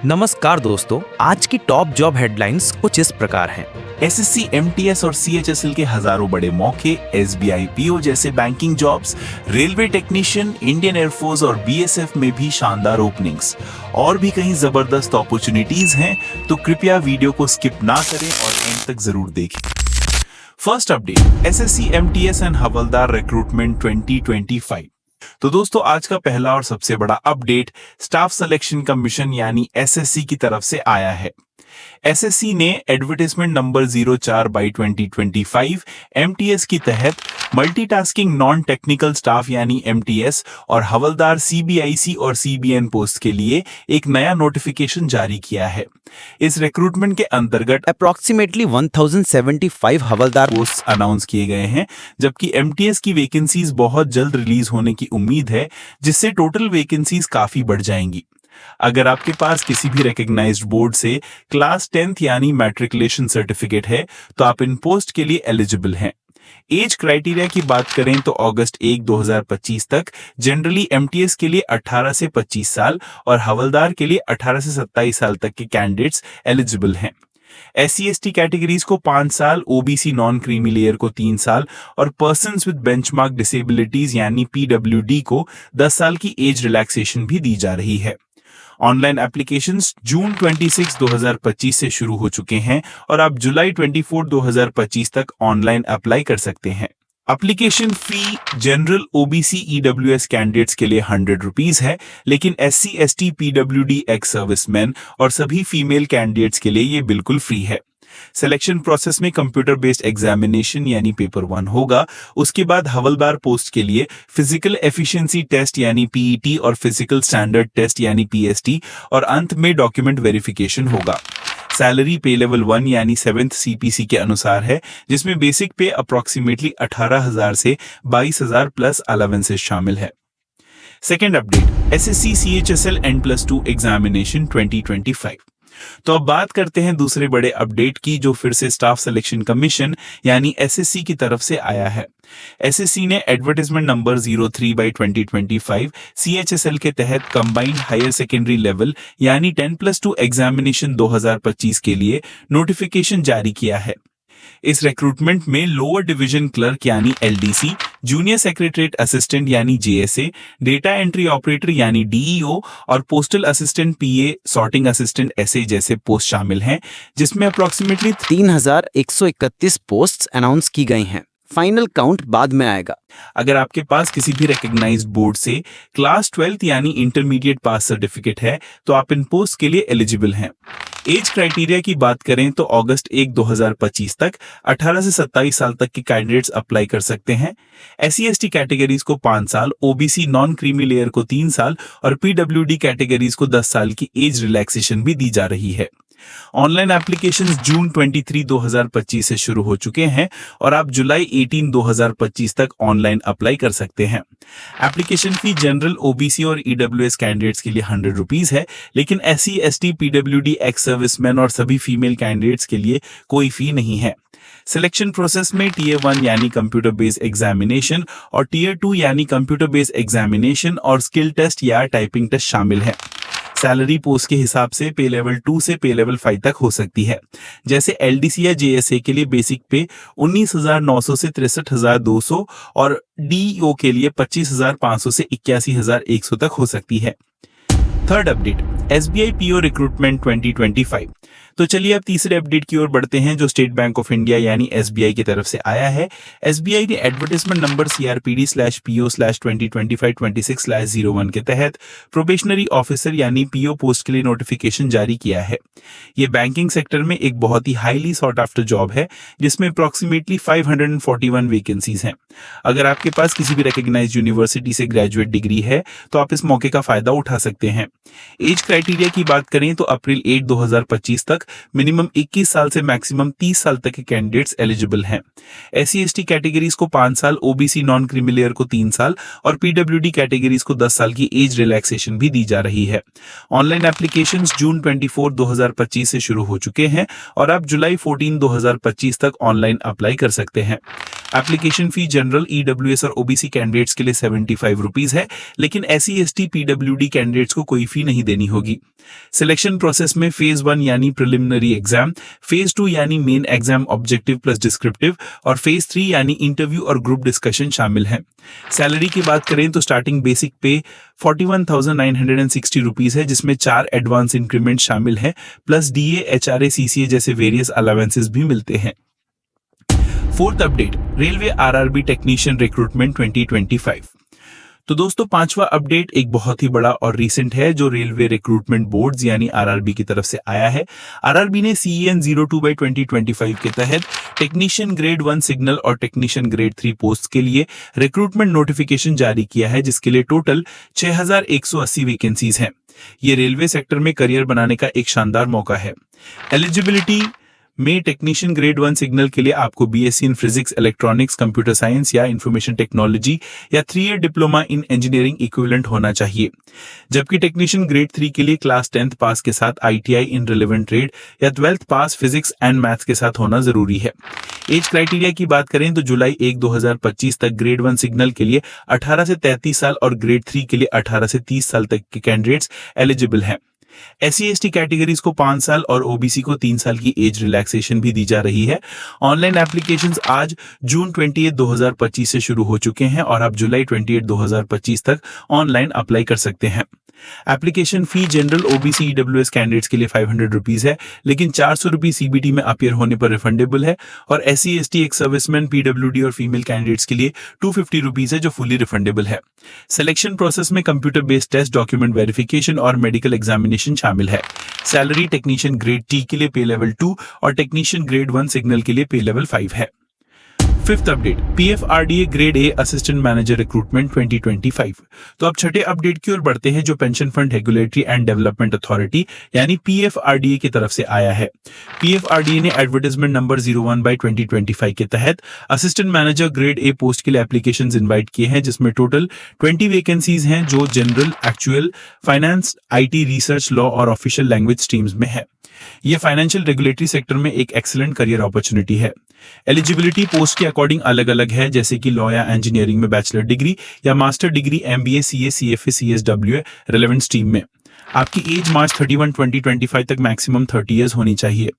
नमस्कार दोस्तों, आज की टॉप जॉब हेडलाइंस कुछ इस प्रकार हैं। एसएससी, एमटीएस और सीएचएसएल के हजारों बड़े मौके, एसबीआई पीओ जैसे banking jobs, railway technician, Indian air force और बीएसएफ में भी शानदार ओपनिंग्स और भी कहीं जबरदस्त अपॉर्चुनिटीज हैं, तो कृपया वीडियो को स्किप ना करें और एंड तक जरूर देखें। First update, SSC, MTS and havildar recruitment 2025। तो दोस्तों, आज का पहला और सबसे बड़ा अपडेट स्टाफ सिलेक्शन कमीशन यानी एसएससी की तरफ से आया है। एसएससी ने एडवर्टाइजमेंट नंबर 04/2025 एमटीएस की तहत मल्टीटास्किंग नॉन टेक्निकल स्टाफ यानी एमटीएस और हवलदार सीबीआईसी और सीबीएन पोस्ट के लिए एक नया नोटिफिकेशन जारी किया है। इस रिक्रूटमेंट के अंतर्गत अप्रोक्सीमेटली 1075 हवलदार पोस्ट अनाउंस किए गए हैं, जबकि एमटीएस की वैकेंसीज बहुत जल्द रिलीज होने की उम्मीद है, जिससे टोटल वैकेंसीज काफी बढ़ जाएंगी। अगर आपके पास किसी भी रिकॉग्नाइज्ड बोर्ड से क्लास 10th यानी मैट्रिकुलेशन सर्टिफिकेट है, तो आप इन पोस्ट के लिए एलिजिबल हैं। एज क्राइटेरिया की बात करें तो अगस्त 1, 2025 तक जनरली एमटीएस के लिए 18 से 25 साल और हवलदार के लिए 18 से 27 साल तक के कैंडिडेट्स एलिजिबल हैं। SC/ST कैटेगरीज को 5 साल, ओबीसी नॉन क्रीमी लेयर को 3 साल और पर्सन्स विद बेंचमार्क डिसेबिलिटीज यानी पीडब्ल्यूडी को 10 साल की एज रिलैक्सेशन भी दी जा रही है। ऑनलाइन एप्लीकेशंस जून 26, 2025 से शुरू हो चुके हैं और आप जुलाई 24, 2025 तक ऑनलाइन अप्लाई कर सकते हैं। Application fee general, OBC, EWS candidates के लिए 100 रुपीज है, लेकिन SC/ST, पीडब्ल्यूडी, एक्स सर्विसमैन और सभी फीमेल कैंडिडेट्स के लिए ये बिल्कुल फ्री है। सिलेक्शन प्रोसेस में कंप्यूटर बेस्ड एग्जामिनेशन यानी पेपर 1 होगा। उसके बाद हवलदार पोस्ट के लिए फिजिकल एफिशिएंसी टेस्ट यानी पीईटी और फिजिकल स्टैंडर्ड टेस्ट यानी पीएसटी और अंत में डॉक्यूमेंट वेरिफिकेशन होगा। सैलरी पे लेवल 1 यानी 7th सीपीसी के अनुसार है, जिसमें बेसिक पे अप्रोक्सीमेटली 18,000 से 22,000 प्लस अलावेंसेस शामिल है। Second update, SSC CHSL N+2 examination 2025। तो अब बात करते हैं दूसरे बड़े अपडेट की, जो फिर से स्टाफ सिलेक्शन कमीशन यानी एसएससी की तरफ से आया है। एसएससी ने एडवर्टाइजमेंट नंबर 03/2025 सीएचएसएल के तहत कंबाइंड हायर सेकेंडरी लेवल यानी 10+2 एग्जामिनेशन 2025 के लिए नोटिफिकेशन जारी किया है। इस रिक्रूटमेंट में लोअर डिवीजन क्लर्क यानी एलडीसी, जूनियर सेक्रेटरीट असिस्टेंट यानी जेएसए, डेटा एंट्री ऑपरेटर यानी डीईओ और postal assistant PA, sorting assistant SA जैसे पोस्ट शामिल हैं, जिसमें अप्रोक्सीमेटली 3131 पोस्ट्स अनाउंस की गई हैं। फाइनल काउंट बाद में आएगा। अगर आपके पास किसी भी रिकॉग्नाइज्ड बोर्ड से क्लास 12th यानी इंटरमीडिएट पास सर्टिफिकेट है, तो आप इन पोस्ट के लिए एलिजिबल हैं। एज क्राइटेरिया की बात करें तो अगस्त 1, 2025 तक 18 से 27 साल तक के कैंडिडेट्स अप्लाई कर सकते हैं। SC/ST कैटेगरीज को 5 साल, ओबीसी नॉन क्रीमी लेयर को 3 साल और पीडब्ल्यूडी कैटेगरीज को 10 साल की एज रिलैक्सेशन भी दी जा रही है। ऑनलाइन एप्लीकेशंस जून 23, 2025 से शुरू हो चुके हैं और आप जुलाई 18, 2025 तक ऑनलाइन अप्लाई कर सकते हैं। एप्लीकेशन फी जनरल, ओबीसी और ईडब्ल्यूएस कैंडिडेट्स के लिए 100 रुपीज है, लेकिन SC/ST, पीडब्ल्यूडी, एक्स सर्विसमैन और सभी फीमेल कैंडिडेट्स के लिए कोई फी नहीं है। सिलेक्शन प्रोसेस में Tier 1 यानी कंप्यूटर बेस्ड एग्जामिनेशन और Tier 2 यानी कंप्यूटर बेस्ड एग्जामिनेशन और स्किल टेस्ट या टाइपिंग टेस्ट शामिल है। सैलरी पोस्ट के हिसाब से पे लेवल 2 से पे लेवल 5 तक हो सकती है। जैसे एलडीसी या जेएसए के लिए बेसिक पे 19,900 से 63,200 और डीईओ के लिए 25,500 से 81,100 तक हो सकती है। Third update, SBI PO recruitment 2025। तो चलिए अब तीसरे अपडेट की ओर बढ़ते हैं, जो स्टेट बैंक ऑफ इंडिया यानी एसबीआई की तरफ से आया है। एसबीआई ने एडवर्टाइजमेंट नंबर CRPD/PO/2025-26/01 के तहत प्रोबेशनरी ऑफिसर यानी पीओ पोस्ट के लिए नोटिफिकेशन जारी किया है। ये बैंकिंग सेक्टर में एक बहुत ही हाईली सॉट आफ्टर जॉब है, जिसमें अप्रोक्सीमेटली 541 वैकेंसीज हैं। अगर आपके पास किसी भी रिकॉग्नाइज्ड यूनिवर्सिटी से ग्रेजुएट डिग्री है, तो आप इस मौके का फायदा उठा सकते हैं। एज क्राइटेरिया की बात करें तो अप्रैल 8, 2025 तक मिनिमम 21 साल से मैक्सिमम 30 साल तक के कैंडिडेट्स एलिजिबल हैं। SC/ST कैटेगरीज को 5 साल, ओबीसी नॉन क्रीमी लेयर को 3 साल और पीडब्ल्यूडी कैटेगरीज को 10 साल की एज रिलैक्सेशन भी दी जा रही है। ऑनलाइन एप्लीकेशंस जून 24, 2025 से शुरू हो चुके हैं और आप जुलाई 14, 2025 तक ऑनलाइन अप्लाई कर सकते हैं। एप्लीकेशन फी जनरल, ईडब्ल्यूएस और ओबीसी कैंडिडेट्स के लिए 75 रुपीज है, लेकिन एससी एसटी पीडब्ल्यूडी कैंडिडेट्स को कोई फी नहीं देनी होगी। सिलेक्शन प्रोसेस में फेज 1 यानी प्रिलिमिनरी एग्जाम, फेज 2 यानी main exam objective plus descriptive और फेज 3 यानी इंटरव्यू और ग्रुप डिस्कशन शामिल है। सैलरी की बात करें तो स्टार्टिंग बेसिक पे 41,960 रुपीज है, जिसमें 4 एडवांस इंक्रीमेंट शामिल है, प्लस डीए, एचआरए, सीसीए जैसे वेरियस अलावेंसेस भी मिलते हैं। Fourth update, railway RRB technician recruitment 2025। तो दोस्तों, पांचवा अपडेट एक बहुत ही बड़ा और रीसेंट है जो रेलवे रिक्रूटमेंट बोर्ड्स यानी आरआरबी की तरफ से आया है। आरआरबी ने CEN 02/2025 के तहत टेक्नीशियन ग्रेड 1 सिग्नल और टेक्नीशियन ग्रेड 3 पोस्ट के लिए रिक्रूटमेंट नोटिफिकेशन जारी किया है, जिसके लिए टोटल 6180 वैकेंसीज हैं। ये रेलवे सेक्टर में करियर बनाने का एक शानदार मौका है। एलिजिबिलिटी में टेक्नीशियन ग्रेड 1 सिग्नल के लिए आपको BSc in physics, electronics, computer science या इंफॉर्मेशन टेक्नोलॉजी या 3 year diploma in engineering equivalent होना चाहिए, जबकि टेक्नीशियन ग्रेड 3 के लिए क्लास 10th पास के साथ ITI इन रिलेवेंट ट्रेड या 12th pass physics and maths के साथ होना जरूरी है। एज क्राइटेरिया की बात करें तो जुलाई 1, 2025 तक ग्रेड 1 सिग्नल के लिए 18 से 33 साल और ग्रेड 3 के लिए 18 से 30 साल तक के कैंडिडेट्स एलिजिबल हैं। SC ST कैटेगरीज को 5 साल और ओबीसी को 3 साल की एज रिलैक्सेशन भी दी जा रही है। ऑनलाइन एप्लीकेशंस आज जून 28, 2025 से शुरू हो चुके हैं और आप जुलाई 28, 2025 तक ऑनलाइन अप्लाई कर सकते हैं। Application fee general, OBC, EWS candidates के लिए 500 रुपीज है, लेकिन 400 रुपीज CBT में अपियर होने पर रिफंडेबल है, और SC ST, ex servicemen, PWD और फीमेल कैंडिडेट्स के लिए 250 रुपीज है जो फुली रिफंडेबल है। सिलेक्शन प्रोसेस में computer based test, document verification और मेडिकल एग्जामिनेशन शामिल है। सैलरी टेक्नीशियन ग्रेड T के लिए पे लेवल 2 और टेक्नीशियन ग्रेड 1 सिग्नल के लिए पे लेवल 5 है। Fifth update, PFRDA grade A assistant manager recruitment 2025। तो अब छठे अपडेट की ओर बढ़ते हैं जो pension fund regulatory and development authority यानी PFRDA की तरफ से आया है। PFRDA ने एडवर्टाइजमेंट नंबर 01/2025 के तहत assistant manager grade A post के लिए एप्लीकेशंस इनवाइट किए हैं, जिसमें टोटल 20 वैकेंसीज हैं जो general, actual, finance, IT, research, law और ऑफिशियल लैंग्वेज स्ट्रीम्स में है। यह फाइनेंशियल रेगुलेटरी सेक्टर में एक एक्सीलेंट करियर अपॉर्चुनिटी है। एलिजिबिलिटी पोस्ट के अकॉर्डिंग अलग अलग है, जैसे कि लॉ या इंजीनियरिंग में बैचलर डिग्री या master degree, MBA, CA, CFA, CSWA relevant stream में। आपकी एज मार्च 31, 2025 तक मैक्सिमम 30 इयर्स होनी चाहिए।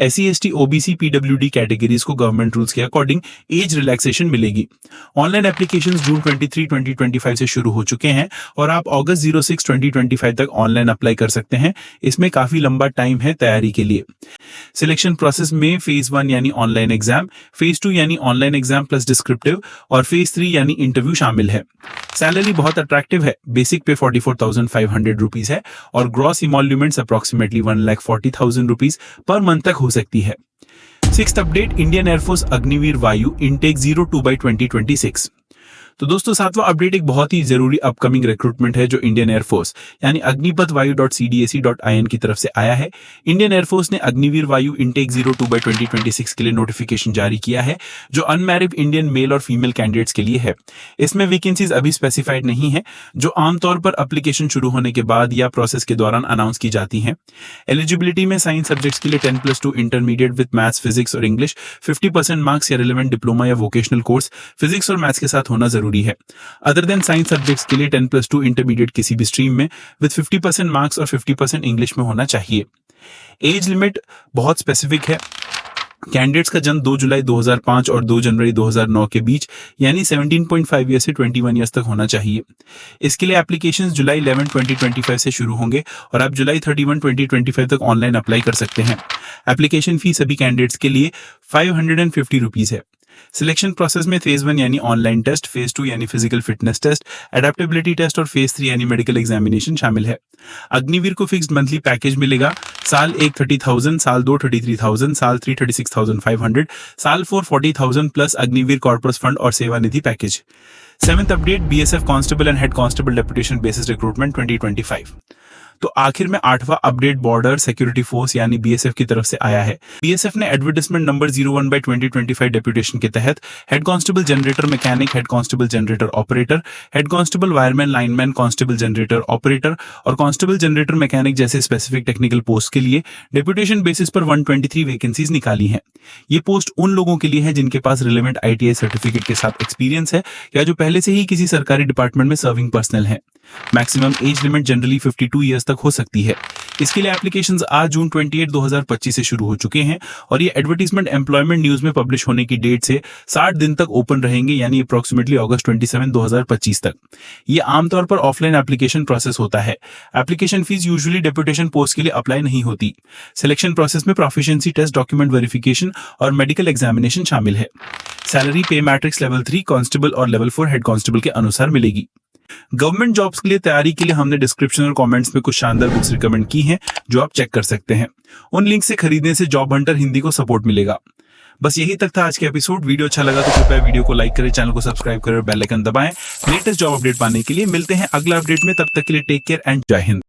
SC ST, OBC, PWD categories को गवर्नमेंट रूल्स के अकॉर्डिंग एज रिलैक्सेशन मिलेगी। ऑनलाइन एप्लीकेशंस जून 23, 2025 से शुरू हो चुके हैं और आप अगस्त 06, 2025 तक ऑनलाइन अप्लाई कर सकते हैं। इसमें काफी लंबा टाइम है तैयारी के लिए। सिलेक्शन प्रोसेस में फेज 1 यानी ऑनलाइन एग्जाम, फेज 2 यानी ऑनलाइन एग्जाम प्लस डिस्क्रिप्टिव और फेज 3 यानी इंटरव्यू शामिल है। सैलरी बहुत अट्रैक्टिव है, बेसिक पे 44,500 रुपीज है और gross emoluments approximately 1,40,000 rupees per month तक हो सकती है। Sixth update, Indian air force Agniveer वायु इनटेक 02/2026। तो दोस्तों, सातवां अपडेट एक बहुत ही जरूरी अपकमिंग रिक्रूटमेंट है जो इंडियन एयरफोर्स यानी अग्निपथ वायु.cdac.in की तरफ से आया है। इंडियन एयरफोर्स ने अग्निवीर वायु इनटेक 02/2026 के लिए नोटिफिकेशन जारी किया है जो अनमैरिड इंडियन मेल और फीमेल कैंडिडेट्स के लिए है। इसमें वैकेंसीज अभी स्पेसिफाइड नहीं है, जो आमतौर पर एप्लीकेशन शुरू होने के बाद या प्रोसेस के दौरान अनाउंस की जाती हैं। एलिजिबिलिटी में साइंस सब्जेक्ट्स के लिए 10+2 इंटरमीडिएट विद मैथ्स, फिजिक्स और इंग्लिश, 50% मार्क्स या रिलेवेंट डिप्लोमा या वोकेशनल कोर्स फिजिक्स और मैथ्स के साथ होना जरूरी है। अदर देन साइंस सब्जेक्ट्स के लिए 10+2 इंटरमीडिएट किसी भी स्ट्रीम में विद 50% मार्क्स और 50% इंग्लिश में होना चाहिए। एज लिमिट बहुत स्पेसिफिक है। कैंडिडेट्स का जन्म 2 जुलाई 2005 और 2 जनवरी 2009 के बीच यानी 17.5 ईयर से 21 ईयर्स तक होना चाहिए। इसके लिए एप्लीकेशंस जुलाई 11, 2025 से शुरू होंगे और आप जुलाई 31, 2025 तक ऑनलाइन अप्लाई कर सकते हैं। एप्लीकेशन फीस सभी कैंडिडेट्स के लिए 550 रुपीज है। सिलेक्शन प्रोसेस में फेज 1 यानी ऑनलाइन टेस्ट, फेज 2 यानी physical fitness test, adaptability test और फेज 3 यानी मेडिकल एग्जामिनेशन शामिल है। अग्निवीर को फिक्स्ड मंथली पैकेज मिलेगा। साल 1 30,000, साल 2 33,000, साल 3 36,500, साल 4 40,000 प्लस अग्निवीर कॉर्पोरेट फंड और सेवानिधि package. Seventh update, BSF constable and head constable deputation basis recruitment 2025। तो आखिर में 8वां अपडेट बॉर्डर सिक्योरिटी फोर्स यानी बीएसएफ की तरफ से आया है। बीएसएफ ने एडवर्टाइजमेंट नंबर 01/2025 डेप्यूटेशन के तहत head constable generator mechanic, head constable generator operator, head constable wireman lineman, constable generator operator और कांस्टेबल जनरेटर मैकेनिक जैसे स्पेसिफिक टेक्निकल पोस्ट के लिए डेप्यूटेशन बेसिस पर 123 वैकेंसीज निकाली हैं। ये पोस्ट उन लोगों के लिए है जिनके पास रिलेवेंट आईटीआई सर्टिफिकेट के साथ एक्सपीरियंस है या जो पहले से ही किसी सरकारी डिपार्टमेंट में सर्विंग पर्सनल है। Maximum age limit generally 52 years तक हो सकती है। इसके लिए एप्लीकेशंस आज जून 28, 2025 से शुरू हो चुके हैं और ये एडवर्टीजमेंट एम्प्लॉयमेंट न्यूज में पब्लिश होने की डेट से 60 दिन तक ओपन रहेंगे, यानी अप्रोक्सीमेटली अगस्त 27, 2025 तक। ये आमतौर पर ऑफलाइन एप्लीकेशन प्रोसेस होता है। Application fees usually deputation post के लिए अप्लाई नहीं होती। सिलेक्शन प्रोसेस में प्रोफिशिएंसी टेस्ट, डॉक्यूमेंट वेरिफिकेशन और मेडिकल एग्जामिनेशन शामिल है। सैलरी पे मैट्रिक्स लेवल 3 कांस्टेबल और लेवल 4 हेड कांस्टेबल के अनुसार मिलेगी। गवर्नमेंट जॉब्स के लिए तैयारी के लिए हमने डिस्क्रिप्शन और कमेंट्स में कुछ शानदार बुक्स रिकमेंड की हैं जो आप चेक कर सकते हैं। उन लिंक से खरीदने से जॉब हंटर हिंदी को सपोर्ट मिलेगा। बस यही तक था आज के एपिसोड। वीडियो अच्छा लगा तो कृपया वीडियो को लाइक करें, चैनल को सब्सक्राइब करें और बेल आइकन दबाएं। लेटेस्ट जॉब अपडेट पाने के लिए मिलते हैं अगला अपडेट में। तब तक के लिए टेक केयर एंड जय हिंद।